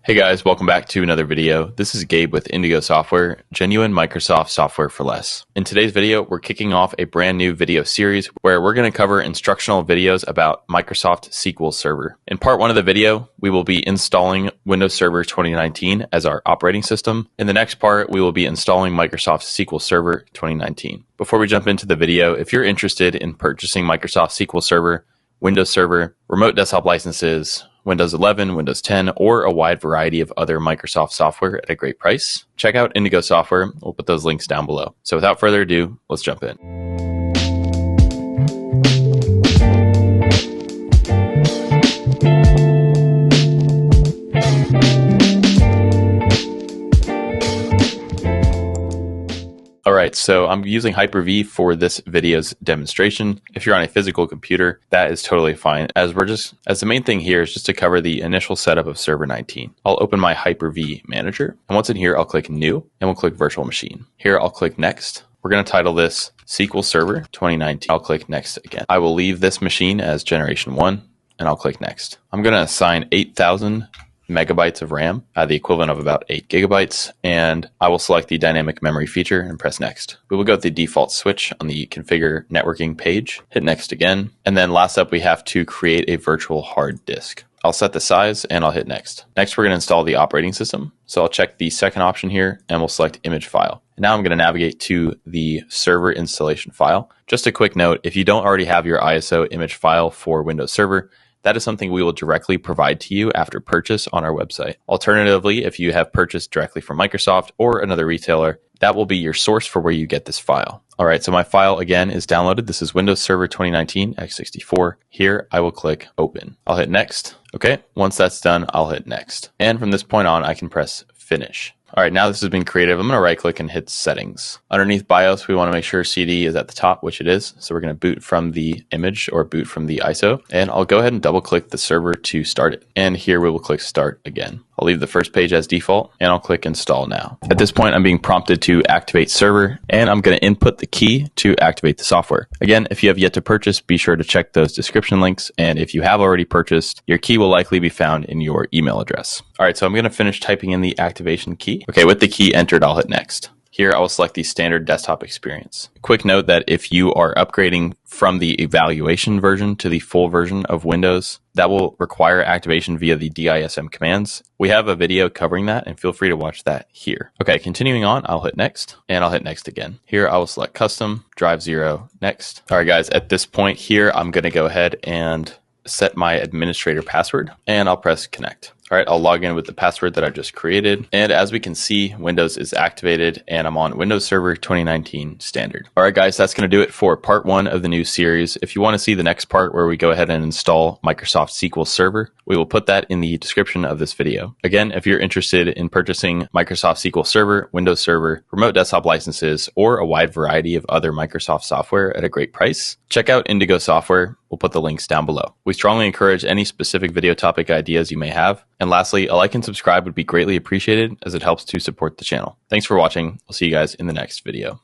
Hey guys, welcome back to another video. This is Gabe with Indigo Software, genuine Microsoft software for less. In today's video, we're kicking off a brand new video series where we're going to cover instructional videos about Microsoft SQL Server. In part one of the video, we will be installing Windows Server 2019 as our operating system. In the next part, we will be installing Microsoft SQL Server 2019. Before we jump into the video, if you're interested in purchasing Microsoft SQL Server, Windows Server, remote desktop licenses, Windows 11, Windows 10, or a wide variety of other Microsoft software at a great price, check out Indigo Software. We'll put those links down below. So without further ado, let's jump in. All right, so I'm using Hyper-V for this video's demonstration. If you're on a physical computer, that is totally fine, as the main thing here is just to cover the initial setup of Server 19. I'll open my Hyper-V manager, and once in here, I'll click New, and we'll click Virtual Machine. Here, I'll click Next. We're going to title this SQL Server 2019. I'll click Next again. I will leave this machine as Generation 1, and I'll click Next. I'm going to assign 8,000 megabytes of RAM, the equivalent of about 8 gigabytes, and I will select the dynamic memory feature and press Next. We will go with the default switch on the configure networking page, hit Next again, and then last up we have to create a virtual hard disk. I'll set the size and I'll hit Next. Next we're going to install the operating system, so I'll check the second option here and we'll select image file. And now I'm going to navigate to the server installation file. Just a quick note, if you don't already have your ISO image file for Windows Server, that is something we will directly provide to you after purchase on our website. Alternatively, if you have purchased directly from Microsoft or another retailer, that will be your source for where you get this file. All right, so my file again is downloaded. This is Windows Server 2019 x64. Here, I will click Open. I'll hit Next. Okay, once that's done, I'll hit Next. And from this point on, I can press Finish. All right, now this has been creative. I'm going to right click and hit Settings. Underneath BIOS, we want to make sure CD is at the top, which it is. So we're going to boot from the image or boot from the ISO. And I'll go ahead and double click the server to start it. And here we will click Start again. I'll leave the first page as default and I'll click Install now. At this point, I'm being prompted to activate server and I'm going to input the key to activate the software. Again, if you have yet to purchase, be sure to check those description links. And if you have already purchased, your key will likely be found in your email address. All right, so I'm going to finish typing in the activation key. Okay, with the key entered, I'll hit Next. Here, I will select the standard desktop experience. Quick note that if you are upgrading from the evaluation version to the full version of Windows, that will require activation via the DISM commands. We have a video covering that, and feel free to watch that here. Okay, continuing on, I'll hit Next, and I'll hit Next again. Here, I will select Custom, Drive 0, Next. All right, guys, at this point here, I'm going to go ahead and set my administrator password, and I'll press Connect. All right, I'll log in with the password that I've just created. And as we can see, Windows is activated and I'm on Windows Server 2019 Standard. All right, guys, that's going to do it for part one of the new series. If you want to see the next part where we go ahead and install Microsoft SQL Server, we will put that in the description of this video. Again, if you're interested in purchasing Microsoft SQL Server, Windows Server, remote desktop licenses, or a wide variety of other Microsoft software at a great price, check out Indigo Software. We'll put the links down below. We strongly encourage any specific video topic ideas you may have. And lastly, a like and subscribe would be greatly appreciated as it helps to support the channel. Thanks for watching. I'll see you guys in the next video.